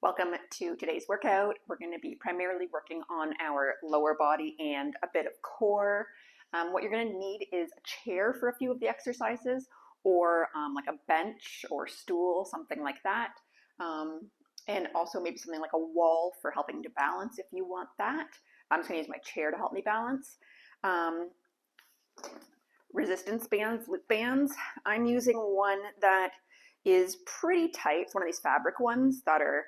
Welcome to today's workout. We're going to be primarily working on our lower body and a bit of core. What you're going to need is a chair for a few of the exercises, or like a bench or stool, something like that. And also maybe something like a wall for helping to balance if you want that. I'm just going to use my chair to help me balance. Resistance bands, loop bands. I'm using one that is pretty tight. It's one of these fabric ones that are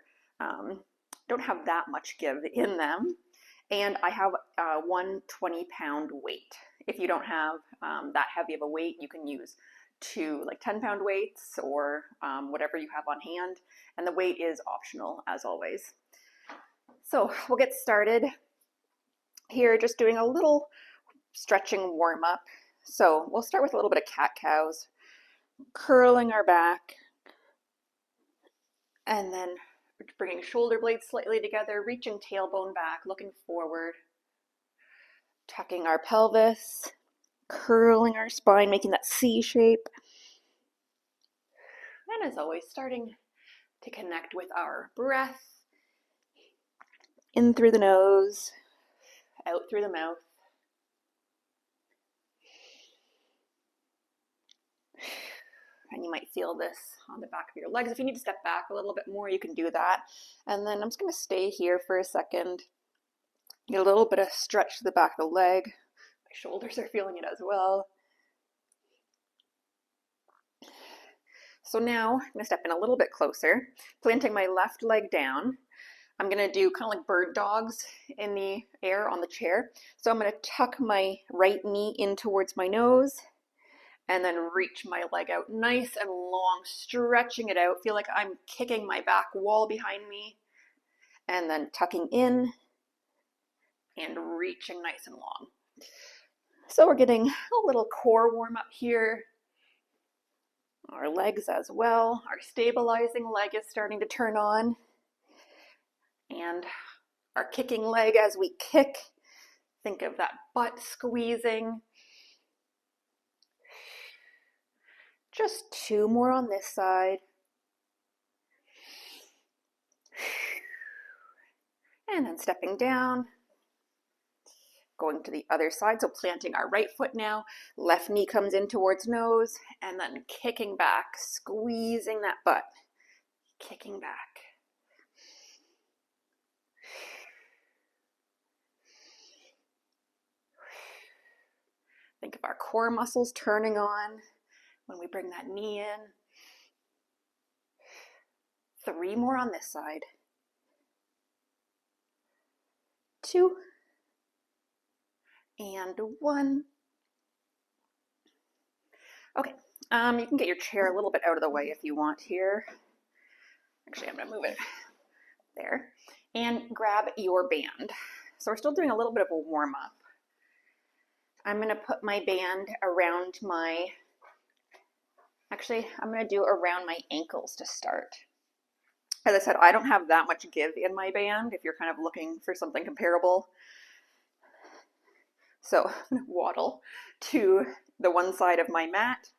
don't have that much give in them. And I have one 20-pound weight. If you don't have that heavy of a weight, you can use two like 10-pound weights or whatever you have on hand. And the weight is optional as always. So we'll get started here, just doing a little stretching warm up. So we'll start with a little bit of cat-cows, curling our back, and then bringing shoulder blades slightly together, reaching tailbone back, looking forward, tucking our pelvis, curling our spine, making that C shape. And as always, starting to connect with our breath, in through the nose, out through the mouth. And you might feel this on the back of your legs. If you need to step back a little bit more, you can do that. And then I'm just going to stay here for a second. Get a little bit of stretch to the back of the leg. My shoulders are feeling it as well. So now I'm going to step in a little bit closer, planting my left leg down. I'm going to do kind of like bird dogs in the air on the chair. So I'm going to tuck my right knee in towards my nose, and then reach my leg out nice and long, stretching it out. Feel like I'm kicking my back wall behind me. And then tucking in and reaching nice and long. So we're getting a little core warm up here. Our legs as well. Our stabilizing leg is starting to turn on. And our kicking leg as we kick. Think of that butt squeezing. Just two more on this side. And then stepping down, going to the other side. So planting our right foot now, left knee comes in towards nose, and then kicking back, squeezing that butt, kicking back. Think of our core muscles turning on when we bring that knee in. 3 more on this side. 2 and 1. Okay, you can get your chair a little bit out of the way if you want here. Actually, I'm going to move it there. And grab your band. So we're still doing a little bit of a warm up. I'm going to put my band around my I'm going to do around my ankles to start. As I said, I don't have that much give in my band if you're kind of looking for something comparable. So I'm going to waddle to the one side of my mat.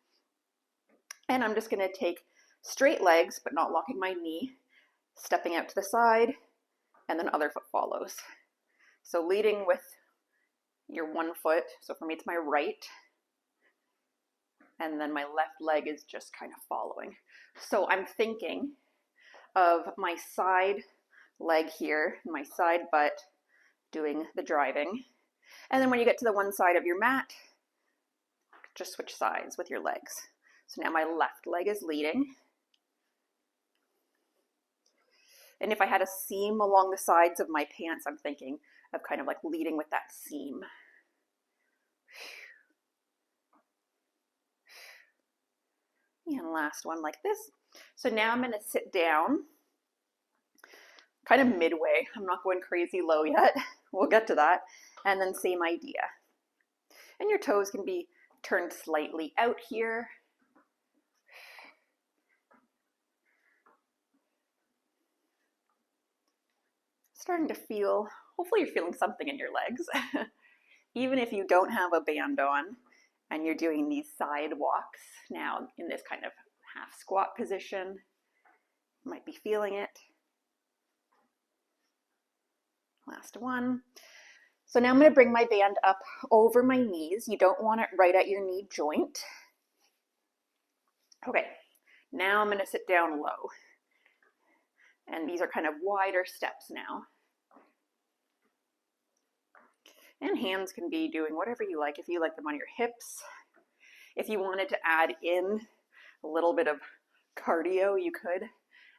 And I'm just going to take straight legs, but not locking my knee, stepping out to the side, and then other foot follows. So leading with your one foot. So for me, it's my right. And then my left leg is just kind of following. So I'm thinking of my side leg here, my side butt doing the driving. And then when you get to the one side of your mat, just switch sides with your legs. So now my left leg is leading. And if I had a seam along the sides of my pants, I'm thinking of kind of like leading with that seam. And last one like this. So now I'm going to sit down, kind of midway. I'm not going crazy low yet. We'll get to that. And then same idea. And your toes can be turned slightly out here. Starting to feel, hopefully you're feeling something in your legs. Even if you don't have a band on, and you're doing these side walks now in this kind of half squat position. You might be feeling it. Last one. So now I'm going to bring my band up over my knees. You don't want it right at your knee joint. Okay, now I'm going to sit down low. And these are kind of wider steps now. And hands can be doing whatever you like. If you like them on your hips, if you wanted to add in a little bit of cardio, you could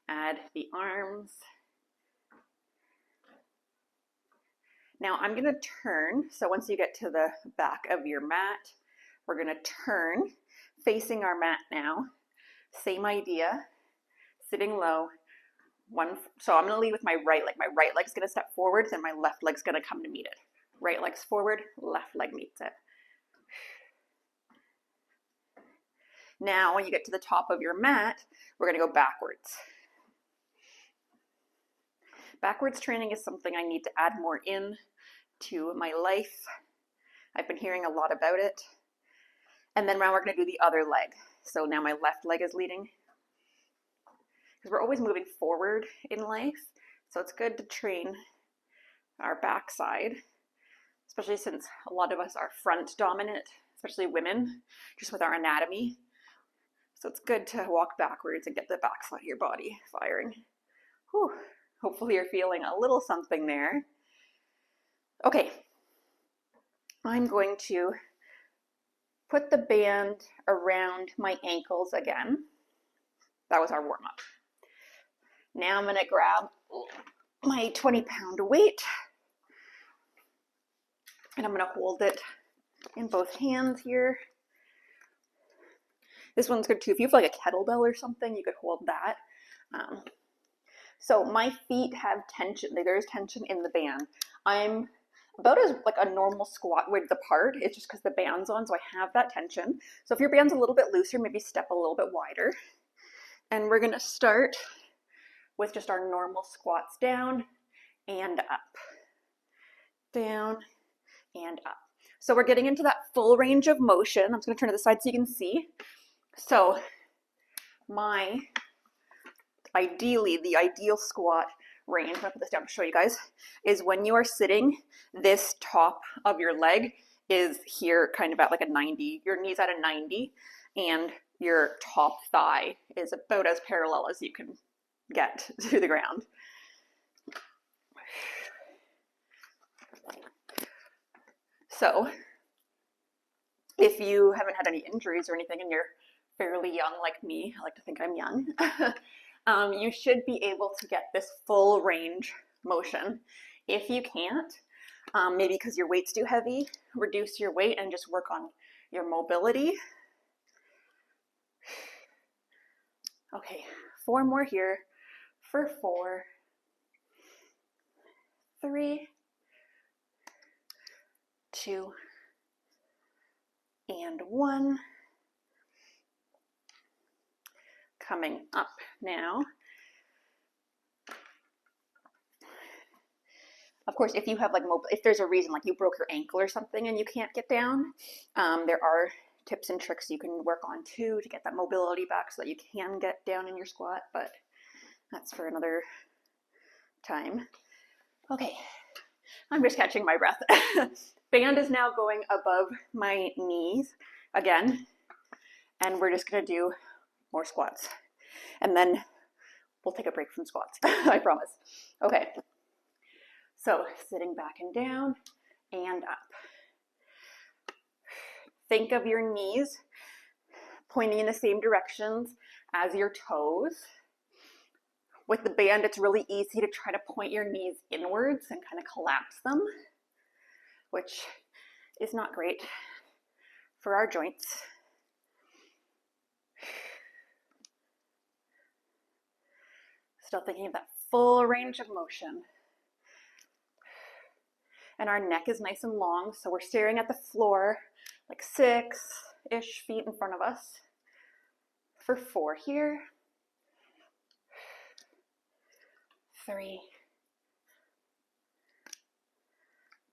add the arms. Now I'm going to turn. So once you get to the back of your mat, we're going to turn facing our mat now. Same idea, sitting low. So I'm going to lead with my right leg. My right leg's going to step forward, then my left leg's going to come to meet it. Right leg's forward, left leg meets it. Now when you get to the top of your mat, we're going to go backwards. Backwards training is something I need to add more in to my life. I've been hearing a lot about it. And then now we're going to do the other leg. So now my left leg is leading. Because we're always moving forward in life. So it's good to train our backside, especially since a lot of us are front dominant, especially women, just with our anatomy. So it's good to walk backwards and get the backside of your body firing. Whew. Hopefully you're feeling a little something there. Okay, I'm going to put the band around my ankles again. That was our warm-up. Now I'm going to grab my 20-pound weight and I'm going to hold it in both hands here. This one's good too. If you have like a kettlebell or something, you could hold that. So my feet have tension. There's tension in the band. I'm about as like a normal squat width apart. It's just because the band's on, so I have that tension. So if your band's a little bit looser, maybe step a little bit wider. And we're gonna start with just our normal squats down and up. Down and up. So we're getting into that full range of motion. I'm just gonna turn to the side so you can see. So ideally, the ideal squat range, I'm gonna put this down to show you guys, is when you are sitting, this top of your leg is here kind of at like a 90, your knee's at a 90, and your top thigh is about as parallel as you can get to the ground. So if you haven't had any injuries or anything and you're fairly young like me, I like to think I'm young, you should be able to get this full range motion. If you can't, maybe because your weight's too heavy, reduce your weight and just work on your mobility. Okay, 4 more here for 4, 3, 2, and 1. Coming up now. Of course, if you have like if there's a reason like you broke your ankle or something and you can't get down, there are tips and tricks you can work on too to get that mobility back so that you can get down in your squat, but that's for another time. Okay, I'm just catching my breath. Band is now going above my knees again, and we're just gonna do more squats. And then we'll take a break from squats, I promise. Okay, so sitting back and down and up. Think of your knees pointing in the same directions as your toes. With the band, it's really easy to try to point your knees inwards and kind of collapse them, which is not great for our joints. Still thinking of that full range of motion. And our neck is nice and long, so we're staring at the floor like 6-ish feet in front of us. For 4 here. 3,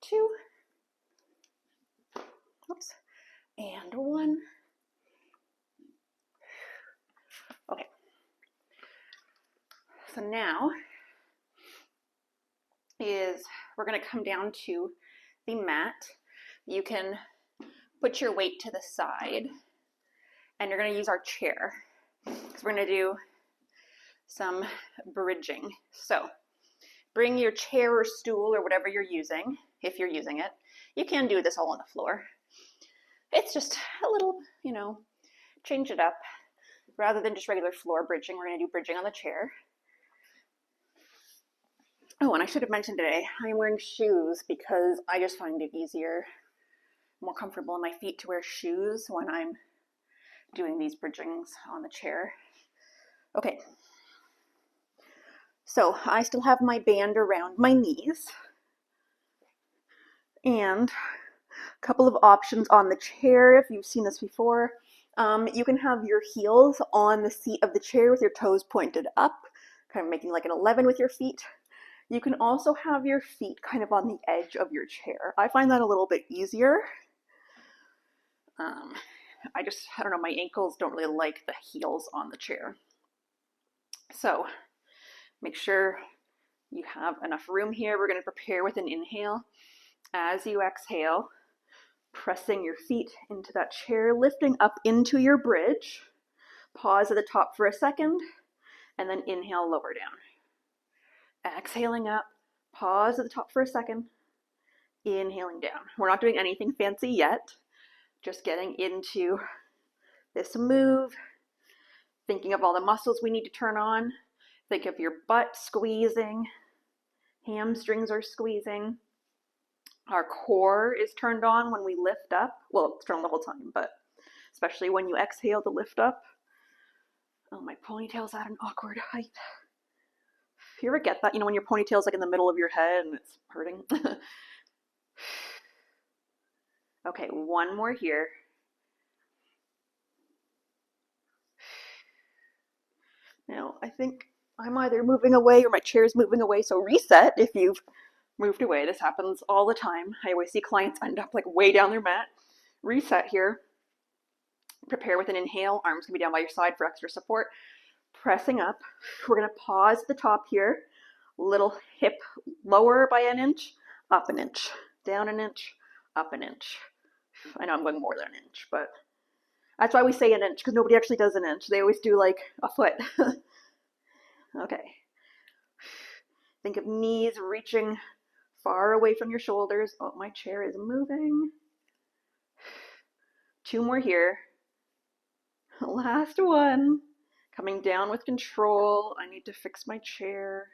2, oops, and 1. Okay. So now is we're going to come down to the mat. You can put your weight to the side, and you're going to use our chair. So we're going to do some bridging. So bring your chair or stool or whatever you're using, if you're using it. You can do this all on the floor. It's just a little, change it up. Rather than just regular floor bridging, we're going to do bridging on the chair. Oh, and I should have mentioned today, I'm wearing shoes because I just find it easier, more comfortable in my feet to wear shoes when I'm doing these bridgings on the chair. Okay. So I still have my band around my knees. And a couple of options on the chair, if you've seen this before. You can have your heels on the seat of the chair with your toes pointed up, kind of making like an 11 with your feet. You can also have your feet kind of on the edge of your chair. I find that a little bit easier. I don't know, my ankles don't really like the heels on the chair. So make sure you have enough room here. We're going to prepare with an inhale. As you exhale, pressing your feet into that chair, lifting up into your bridge. Pause at the top for a second, and then inhale, lower down. Exhaling up, pause at the top for a second, inhaling down. We're not doing anything fancy yet, just getting into this move, thinking of all the muscles we need to turn on. Think of your butt squeezing, hamstrings are squeezing. Our core is turned on when we lift up. Well, it's turned on the whole time, but especially when you exhale to lift up. Oh, my ponytail's at an awkward height. You ever get that? When your ponytail's like in the middle of your head and it's hurting? Okay, one more here. Now, I think I'm either moving away or my chair's moving away, so reset if you've moved away. This happens all the time. I always see clients end up like way down their mat. Reset here. Prepare with an inhale. Arms can be down by your side for extra support. Pressing up. We're going to pause at the top here. Little hip lower by an inch, up an inch, down an inch, up an inch. I know I'm going more than an inch, but that's why we say an inch, because nobody actually does an inch. They always do like a foot. Okay. Think of knees reaching far away from your shoulders. Oh, my chair is moving. 2 more here. Last one. Coming down with control. I need to fix my chair.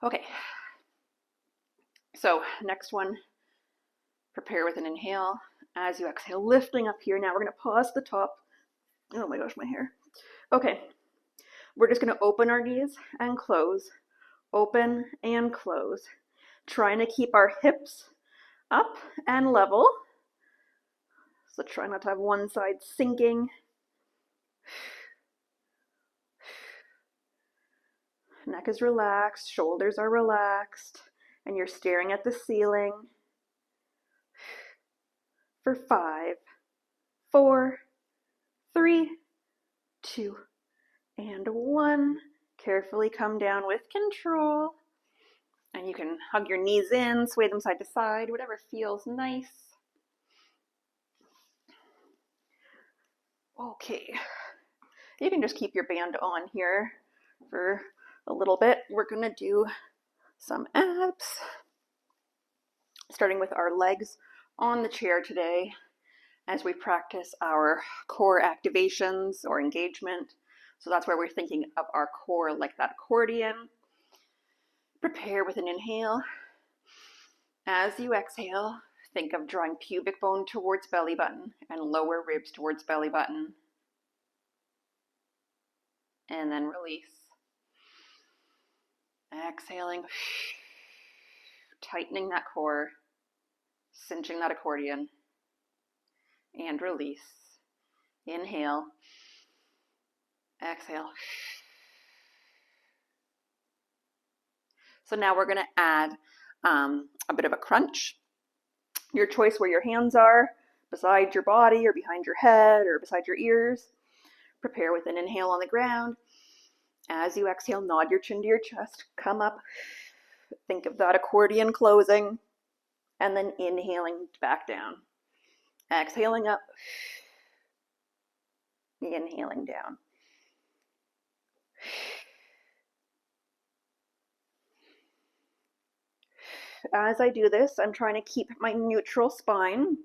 Okay. So next one, prepare with an inhale. As you exhale, lifting up here. Now we're going to pause at the top. Oh my gosh, my hair. Okay. We're just going to open our knees and close. Open and close. Trying to keep our hips up and level. So try not to have one side sinking. Neck is relaxed, shoulders are relaxed, and you're staring at the ceiling. For 5, 4, 3, 2, and 1. Carefully come down with control. And you can hug your knees in, sway them side to side, whatever feels nice. Okay. You can just keep your band on here for a little bit. We're going to do some abs, starting with our legs on the chair today as we practice our core activations or engagement. So that's where we're thinking of our core like that accordion. Prepare with an inhale. As you exhale, think of drawing pubic bone towards belly button and lower ribs towards belly button. And then release. Exhaling, tightening that core, cinching that accordion, and release. Inhale, exhale. So now we're going to add a bit of a crunch. Your choice where your hands are, beside your body or behind your head or beside your ears. Prepare with an inhale on the ground. As you exhale, nod your chin to your chest, come up, think of that accordion closing, and then inhaling back down. Exhaling up, inhaling down. As I do this, I'm trying to keep my neutral spine.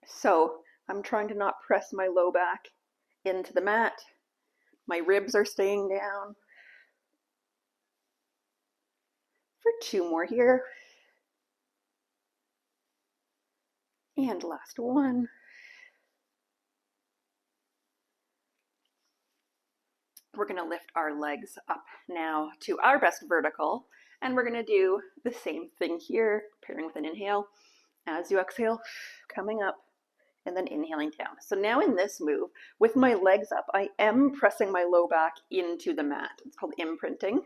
So I'm trying to not press my low back into the mat. My ribs are staying down. For 2 more here. And last one. We're going to lift our legs up now to our best vertical, and we're going to do the same thing here, pairing with an inhale. As you exhale, coming up, and then inhaling down. So now in this move, with my legs up, I am pressing my low back into the mat. It's called imprinting.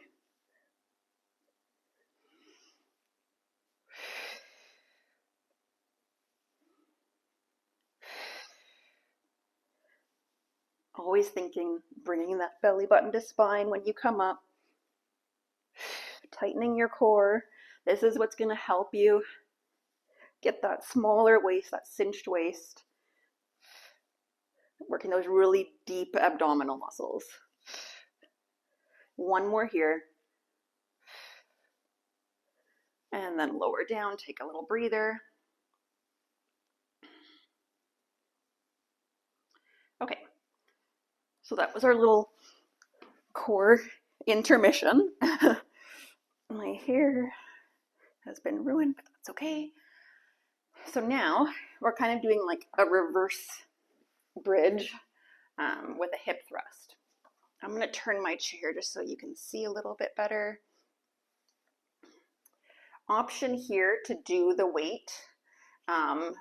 Always thinking, bringing that belly button to spine when you come up. Tightening your core. This is what's going to help you get that smaller waist, that cinched waist. Working those really deep abdominal muscles. 1 more here. And then lower down, take a little breather. Okay, so that was our little core intermission. My hair has been ruined, but that's okay. So now we're kind of doing like a reverse bridge with a hip thrust. I'm going to turn my chair just so you can see a little bit better. Option here to do the weight. I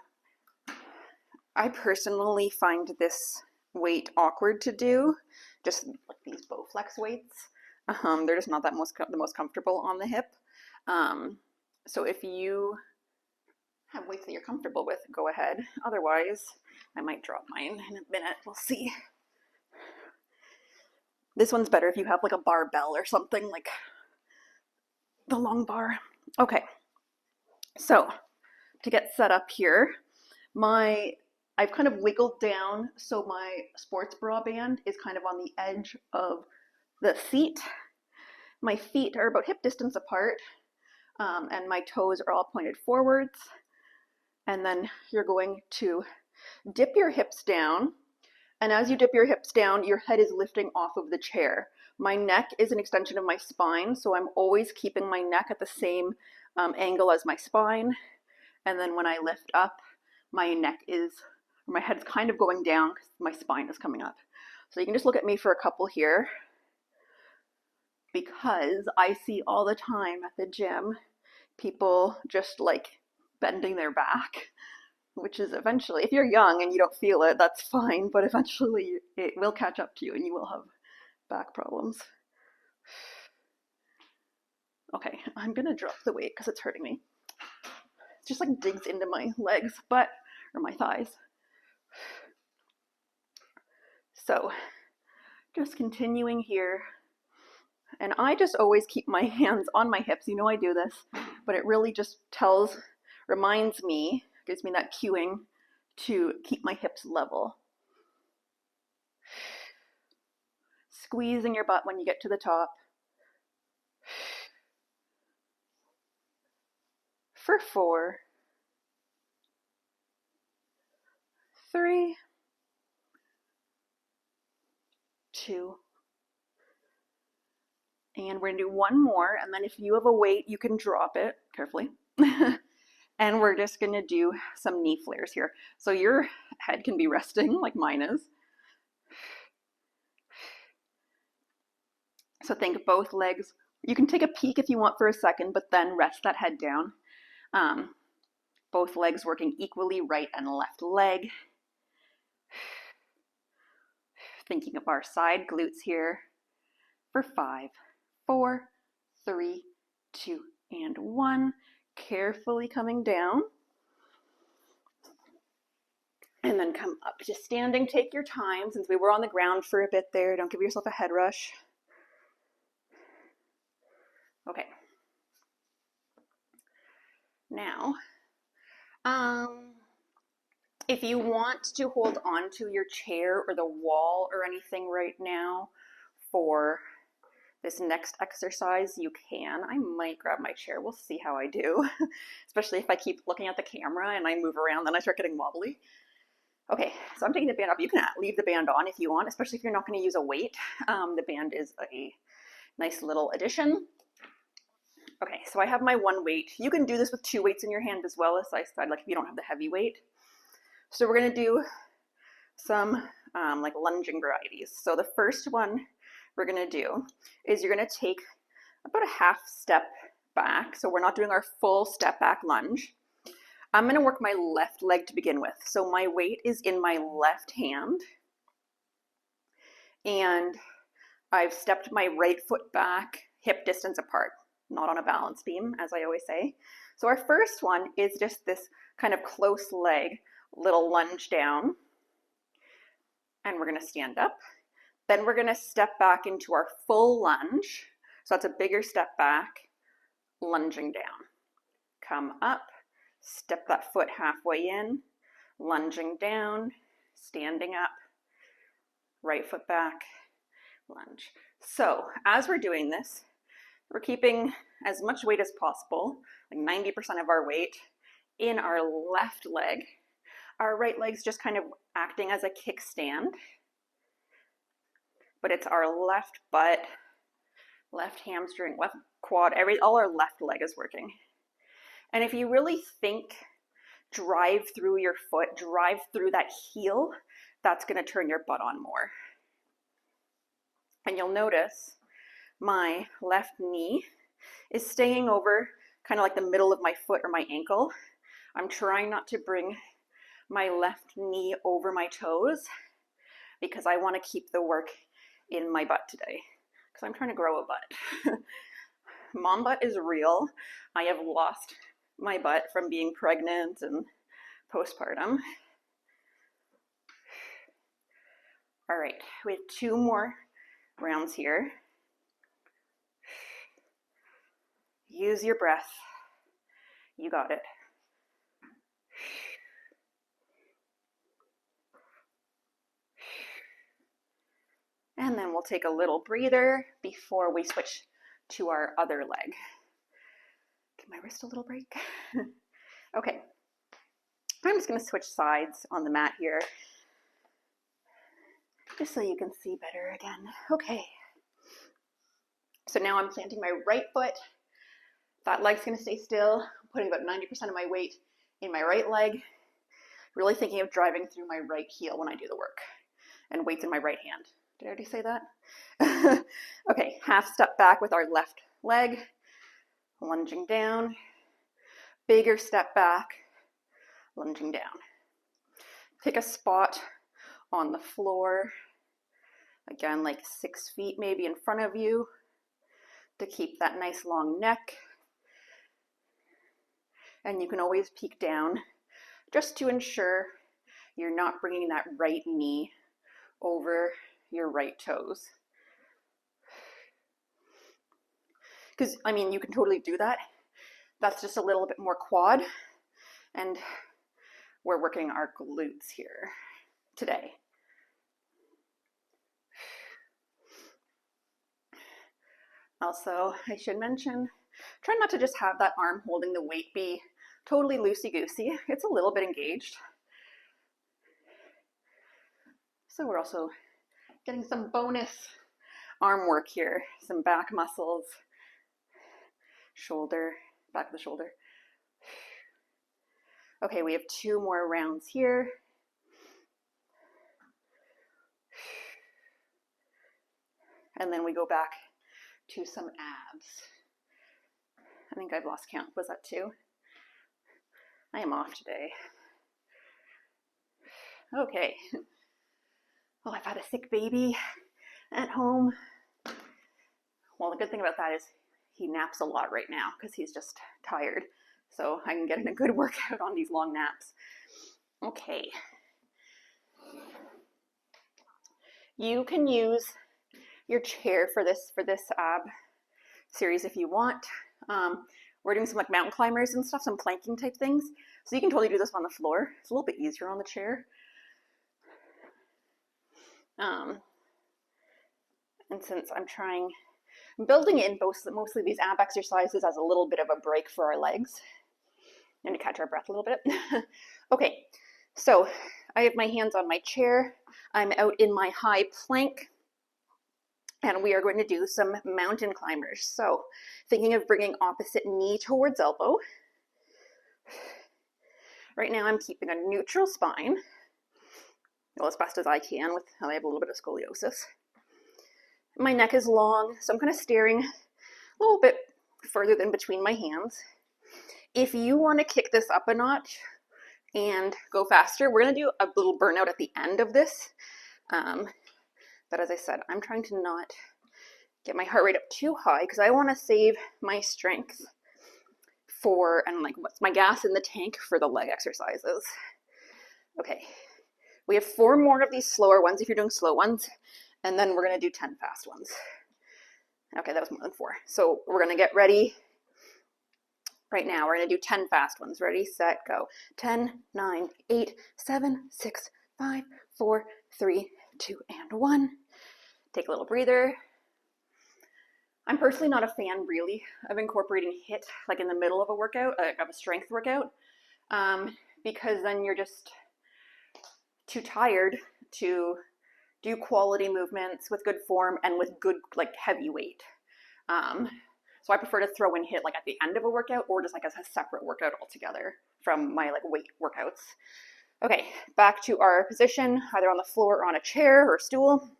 personally find this weight awkward to do, just like these Bowflex weights. They're just not the most comfortable on the hip. So if you have weights that you're comfortable with, go ahead. Otherwise, I might drop mine in a minute. We'll see. This one's better if you have like a barbell or something, like the long bar. Okay, so to get set up here, I've kind of wiggled down so my sports bra band is kind of on the edge of the seat. My feet are about hip distance apart, and my toes are all pointed forwards. And then you're going to dip your hips down. And as you dip your hips down, your head is lifting off of the chair. My neck is an extension of my spine, so I'm always keeping my neck at the same angle as my spine. And then when I lift up, my head's kind of going down because my spine is coming up. So you can just look at me for a couple here, because I see all the time at the gym people just like bending their back, which is eventually, if you're young and you don't feel it, that's fine, but eventually it will catch up to you and you will have back problems. Okay, I'm gonna drop the weight because it's hurting me. It just like digs into my legs, or my thighs. So just continuing here. And I just always keep my hands on my hips. You know I do this, but it really just reminds me, gives me that cueing to keep my hips level. Squeezing your butt when you get to the top. For 4, 3, 2, and we're gonna do 1 more, and then if you have a weight, you can drop it carefully. And we're just gonna do some knee flares here. So your head can be resting like mine is. So think both legs. You can take a peek if you want for a second, but then rest that head down. Both legs working equally, right and left leg. Thinking of our side glutes here for 5, 4, 3, 2, and 1. Carefully coming down. And then come up to standing. Take your time, since we were on the ground for a bit there. Don't give yourself a head rush. Okay. Now, if you want to hold on to your chair or the wall or anything right now for this next exercise, you can. I might grab my chair. We'll see how I do, especially if I keep looking at the camera and I move around, then I start getting wobbly. Okay, so I'm taking the band off. You can leave the band on if you want, especially if you're not going to use a weight. The band is a nice little addition. Okay, so I have my one weight. You can do this with two weights in your hand as well, as I said, like if you don't have the heavy weight. So we're going to do some like lunging varieties. So the first one we're going to do is you're going to take about a half step back. So we're not doing our full step back lunge. I'm going to work my left leg to begin with. So my weight is in my left hand. And I've stepped my right foot back, hip distance apart, not on a balance beam, as I always say. So our first one is just this kind of close leg, little lunge down. And we're going to stand up. Then we're going to step back into our full lunge. So that's a bigger step back, lunging down. Come up, step that foot halfway in, lunging down, standing up, right foot back, lunge. So as we're doing this, we're keeping as much weight as possible, like 90% of our weight, in our left leg. Our right leg's just kind of acting as a kickstand, but it's our left butt, left hamstring, left quad, all our left leg is working. And if you really think, drive through your foot, drive through that heel, that's going to turn your butt on more. And you'll notice my left knee is staying over kind of like the middle of my foot or my ankle. I'm trying not to bring my left knee over my toes because I want to keep the work in my butt today because I'm trying to grow a butt. Mom butt is real. I have lost my butt from being pregnant and postpartum. All right, we have 2 more rounds here. Use your breath. You got it. And then we'll take a little breather before we switch to our other leg. Give my wrist a little break. Okay, I'm just going to switch sides on the mat here, just so you can see better again. Okay, so now I'm planting my right foot. That leg's going to stay still. I'm putting about 90% of my weight in my right leg, really thinking of driving through my right heel when I do the work, and weight's in my right hand. Did I already say that? Okay, half step back with our left leg, lunging down, bigger step back, lunging down. Pick a spot on the floor, again, like 6 feet maybe in front of you to keep that nice long neck. And you can always peek down just to ensure you're not bringing that right knee over your right toes. Because, I mean, you can totally do that. That's just a little bit more quad. And we're working our glutes here today. Also, I should mention, try not to just have that arm holding the weight be totally loosey-goosey. It's a little bit engaged. So we're also getting some bonus arm work here, some back muscles, shoulder, back of the shoulder. Okay, we have 2 more rounds here. And then we go back to some abs. I think I've lost count. Was that 2? I am off today. Okay. Oh, I've had a sick baby at home. Well, the good thing about that is he naps a lot right now because he's just tired. So I can get in a good workout on these long naps. Okay. You can use your chair for this ab series if you want. We're doing some like mountain climbers and stuff, some planking type things. So you can totally do this on the floor. It's a little bit easier on the chair. And since I'm building in mostly these ab exercises as a little bit of a break for our legs and to catch our breath a little bit. Okay, so I have my hands on my chair. I'm out in my high plank. And we are going to do some mountain climbers. So thinking of bringing opposite knee towards elbow. Right now I'm keeping a neutral spine, well, as best as I can with how I have a little bit of scoliosis. My neck is long, so I'm kind of staring a little bit further than between my hands. If you want to kick this up a notch and go faster, we're going to do a little burnout at the end of this. But as I said, I'm trying to not get my heart rate up too high because I want to save my strength and like what's my gas in the tank for the leg exercises. Okay, we have 4 more of these slower ones if you're doing slow ones, and then we're going to do 10 fast ones. Okay, that was more than 4. So we're going to get ready right now. We're going to do 10 fast ones. Ready, set, go. 10, 9, 8, 7, 6, 5, 4, 3, 2, and 1. Take a little breather. I'm personally not a fan really of incorporating HIIT like in the middle of a workout, of a strength workout, because then you're just too tired to do quality movements with good form and with good like heavy weight. So I prefer to throw in HIIT like at the end of a workout or just like as a separate workout altogether from my like weight workouts. Okay, back to our position, either on the floor or on a chair or stool.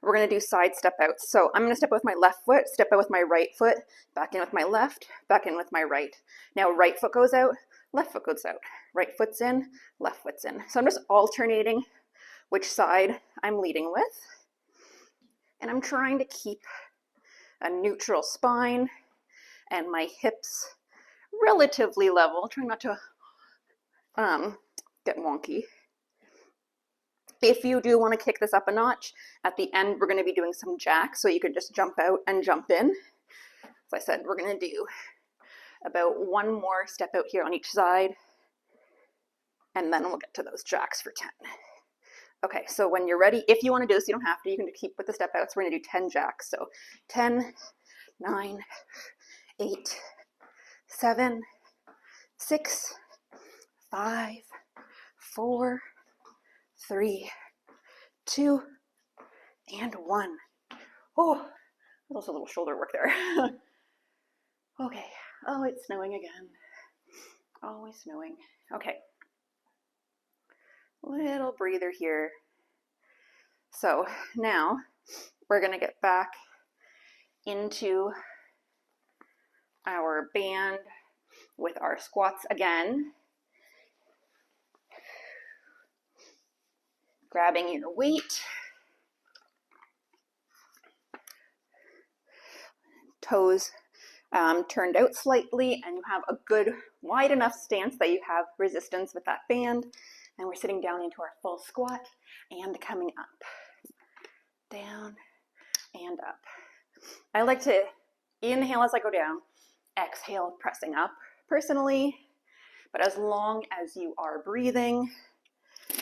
We're going to do side step outs. So I'm going to step out with my left foot, step out with my right foot, back in with my left, back in with my right. Now right foot goes out, left foot goes out. Right foot's in, left foot's in. So I'm just alternating which side I'm leading with. And I'm trying to keep a neutral spine and my hips relatively level, trying not to get wonky. If you do want to kick this up a notch, at the end we're going to be doing some jacks, so you can just jump out and jump in. As I said, we're going to do about 1 more step out here on each side, and then we'll get to those jacks for 10. Okay, so when you're ready, if you want to do this, you don't have to, you can keep with the step outs. We're going to do 10 jacks. So 10, 9, 8, 7, 6, 5, 4, 3, 2, and 1. Oh, that was a little shoulder work there. Okay. Oh, it's snowing again. Always snowing. Okay. Little breather here. So now we're going to get back into our band with our squats again. Grabbing your weight. Toes turned out slightly, and you have a good wide enough stance that you have resistance with that band. And we're sitting down into our full squat and coming up, down and up. I like to inhale as I go down, exhale pressing up personally, but as long as you are breathing,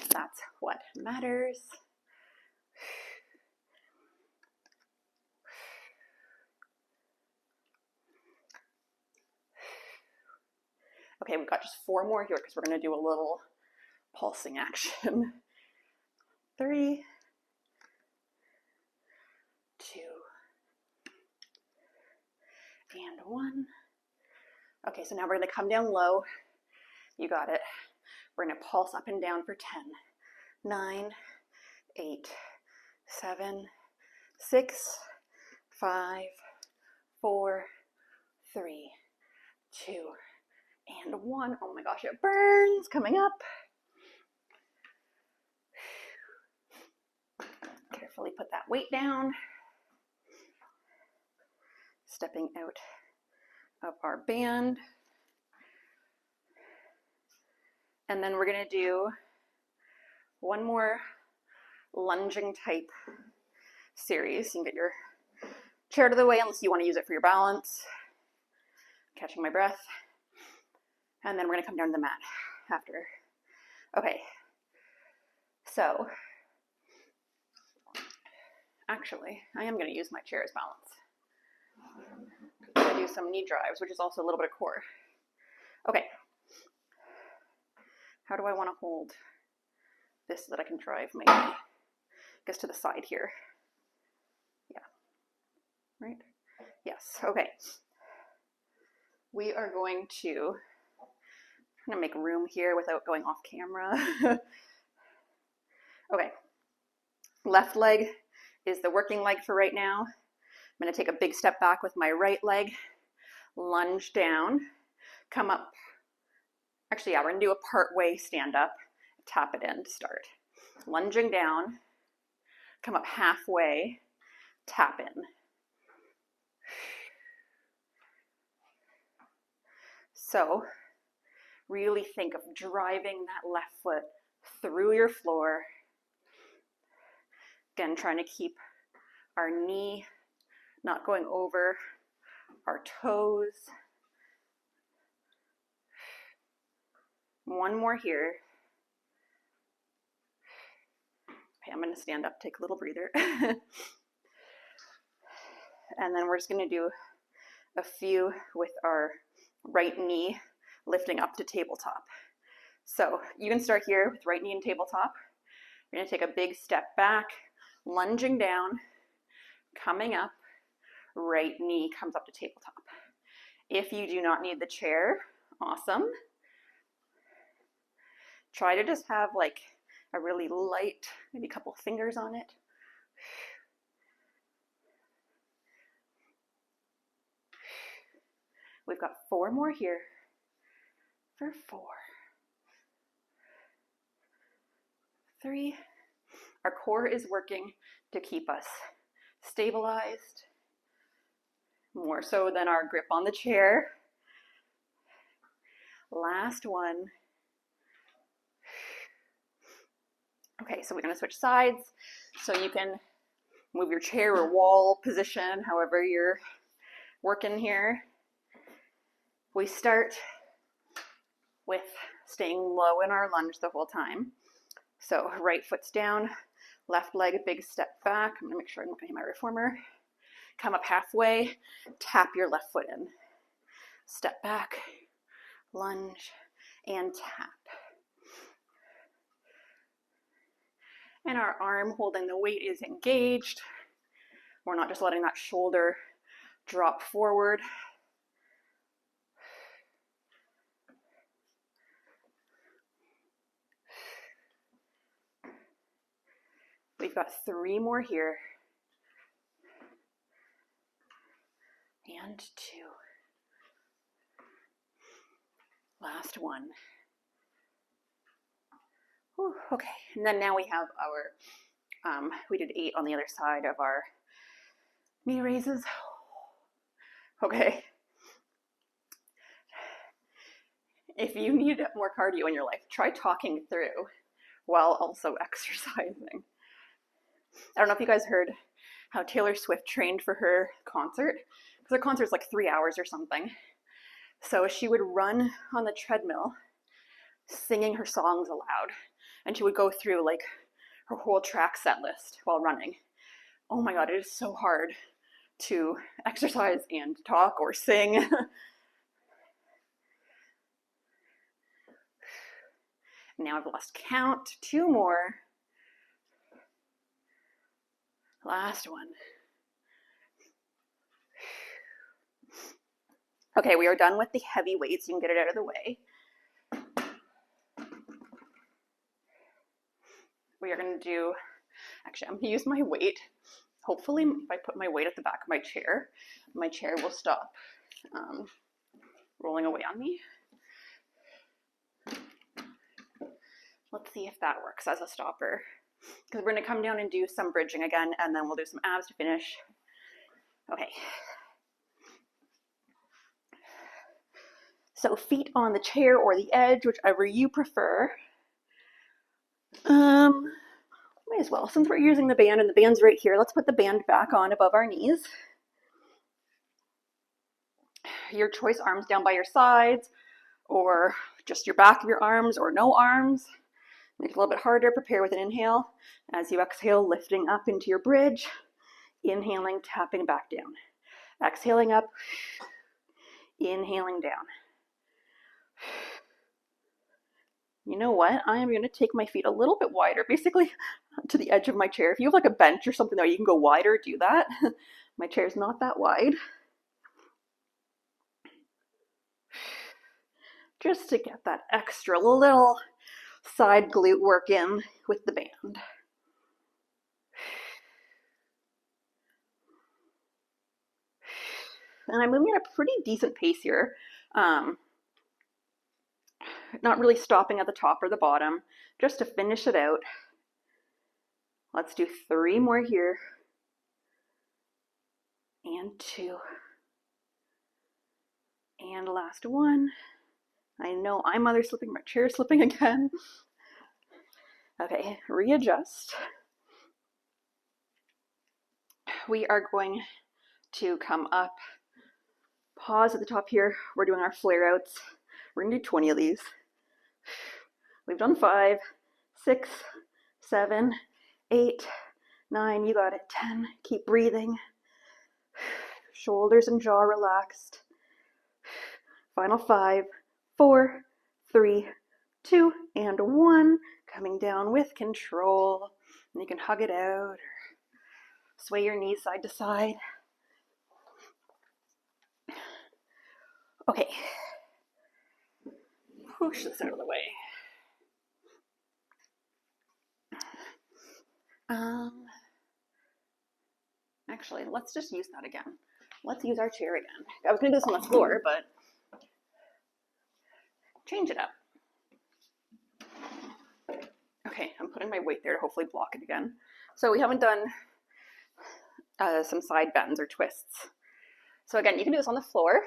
that's what matters. Okay, we've got just 4 more here because we're going to do a little pulsing action. 3, 2, and 1. Okay, so now we're going to come down low. You got it. We're going to pulse up and down for 10, 9, 8, 7, 6, 5, 4, 3, 2, and 1. Oh my gosh, it burns coming up. Carefully put that weight down. Stepping out of our band. And then we're going to do 1 more lunging type series. You can get your chair to the way unless you want to use it for your balance. Catching my breath. And then we're going to come down to the mat after. Okay. So, actually, I am going to use my chair as balance. I'm going to do some knee drives, which is also a little bit of core. Okay. How do I want to hold this so that I can drive my knee? I guess to the side here. Yeah. Right? Yes. Okay. We are going to make room here without going off camera. Okay. Left leg is the working leg for right now. I'm going to take a big step back with my right leg, lunge down, come up. Actually, yeah, we're going to do a part way stand up, tap it in to start. Lunging down, come up halfway, tap in. So, really think of driving that left foot through your floor. Again, trying to keep our knee not going over our toes. One more here. Okay, I'm going to stand up, take a little breather. And then we're just going to do a few with our right knee lifting up to tabletop. So you can start here with right knee and tabletop. You're going to take a big step back, lunging down, coming up, right knee comes up to tabletop. If you do not need the chair, awesome. Try to just have like a really light, maybe a couple fingers on it. We've got 4 more here for 4, 3. Our core is working to keep us stabilized, more so than our grip on the chair. Last one. Okay, so we're going to switch sides. So you can move your chair or wall position, however you're working here. We start with staying low in our lunge the whole time. So right foot's down, left leg, big step back. I'm going to make sure I'm not going to hit my reformer. Come up halfway, tap your left foot in. Step back, lunge, and tap. And our arm holding the weight is engaged. We're not just letting that shoulder drop forward. We've got 3 more here. And 2. Last one. Whew, okay, and then now we have our, we did 8 on the other side of our knee raises. Okay. If you need more cardio in your life, try talking through while also exercising. I don't know if you guys heard how Taylor Swift trained for her concert, because her concert's like 3 hours or something. So she would run on the treadmill singing her songs aloud, and she would go through like her whole track set list while running. Oh my God, it is so hard to exercise and talk or sing. Now I've lost count. 2 more. Last one. Okay, we are done with the heavy weights. You can get it out of the way. We are going to do, actually, I'm going to use my weight. Hopefully, if I put my weight at the back of my chair will stop rolling away on me. Let's see if that works as a stopper. Because we're going to come down and do some bridging again, and then we'll do some abs to finish. Okay. So feet on the chair or the edge, whichever you prefer. May as well, since we're using the band and the band's right here, let's put the band back on above our knees. your choice, arms down by your sides, or just your back of your arms, or no arms. Make it a little bit harder. Prepare with an inhale. As you exhale, lifting up into your bridge. Inhaling, tapping back down. Exhaling up, inhaling down. You know what? I am going to take my feet a little bit wider, basically to the edge of my chair. If you have like a bench or something there, you can go wider, do that. My chair is not that wide. Just to get that extra little side glute work in with the band. And I'm moving at a pretty decent pace here. Not really stopping at the top or the bottom, just to finish it out. Let's do 3 more here. And 2. And last 1. I know I'm mother slipping, my chair is slipping again. Okay, readjust. We are going to come up, pause at the top here. We're doing our flare outs. We're gonna do 20 of these. We've done 5, 6, 7, 8, 9, you got it, 10. Keep breathing. Shoulders and jaw relaxed. Final 5, 4, 3, 2, and 1. Coming down with control. And you can hug it out or sway your knees side to side. Okay. Push this out of the way. Actually, let's just use that again. Let's use our chair again. I was going to do this on the floor, but change it up. Okay, I'm putting my weight there to hopefully block it again. So we haven't done some side bends or twists. So again, you can do this on the floor.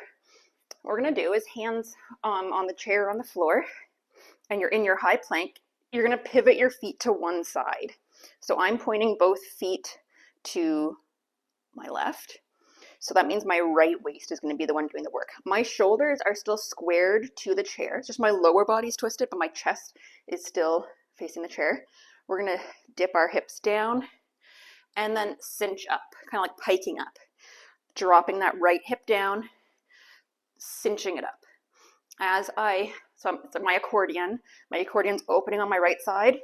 What we're going to do is hands on the chair on the floor, and you're in your high plank. You're going to pivot your feet to one side. So I'm pointing both feet to my left. So that means my right waist is going to be the one doing the work. My shoulders are still squared to the chair. It's just my lower body's twisted, but my chest is still facing the chair. We're going to dip our hips down and then cinch up, kind of like piking up. Dropping that right hip down, cinching it up. So my accordion's opening on my right side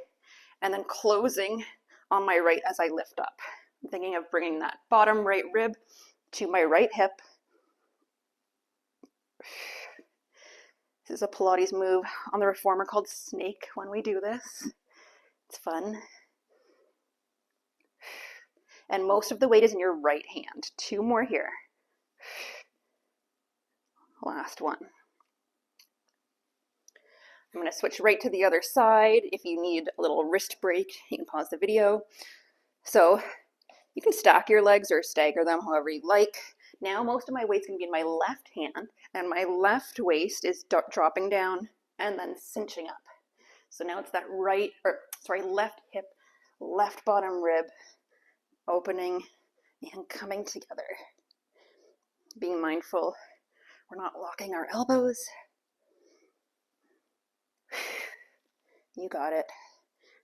and then closing on my right as I lift up. I'm thinking of bringing that bottom right rib to my right hip. This is a Pilates move on the reformer called snake when we do this. It's fun. And most of the weight is in your right hand. 2 more here. Last one. I'm going to switch right to the other side. If you need a little wrist break, you can pause the video. So you can stack your legs or stagger them however you like. Now most of my weight's going to be in my left hand, and my left waist is dropping down and then cinching up. So now it's that left hip, left bottom rib, opening and coming together. Being mindful, we're not locking our elbows. You got it.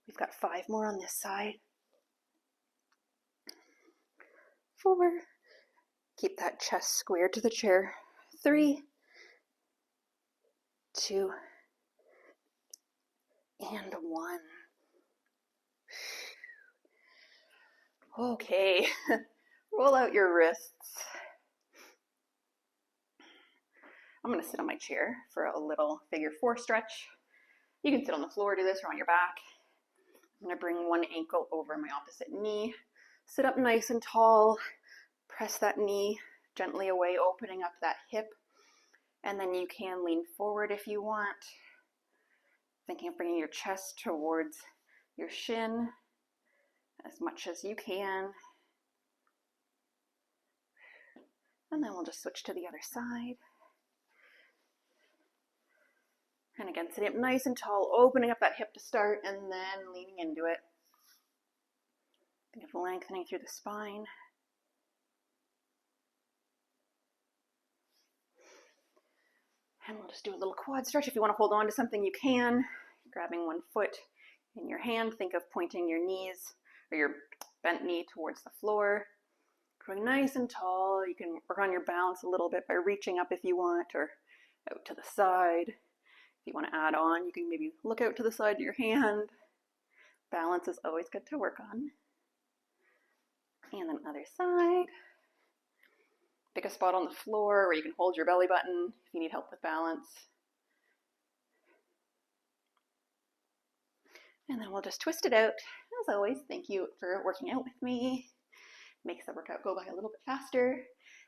We've got 5 more on this side. 4. Keep that chest squared to the chair. 3, 2, and 1. Okay, roll out your wrists. I'm going to sit on my chair for a little figure 4 stretch. You can sit on the floor, do this, or on your back. I'm going to bring one ankle over my opposite knee. Sit up nice and tall. Press that knee gently away, opening up that hip. And then you can lean forward if you want. Thinking of bringing your chest towards your shin as much as you can. And then we'll just switch to the other side. And again, sitting up nice and tall, opening up that hip to start, and then leaning into it. Think of lengthening through the spine. And we'll just do a little quad stretch. If you want to hold on to something, you can. Grabbing one foot in your hand, think of pointing your knees or your bent knee towards the floor. Growing nice and tall. You can work on your balance a little bit by reaching up if you want, or out to the side. If you want to add on, you can maybe look out to the side of your hand. Balance is always good to work on. And then other side. Pick a spot on the floor where you can hold your belly button if you need help with balance. And then we'll just twist it out. As always, thank you for working out with me. Makes the workout go by a little bit faster.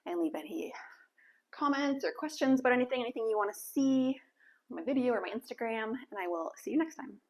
And leave any comments or questions about anything you want to see on my video or my Instagram. And I will see you next time.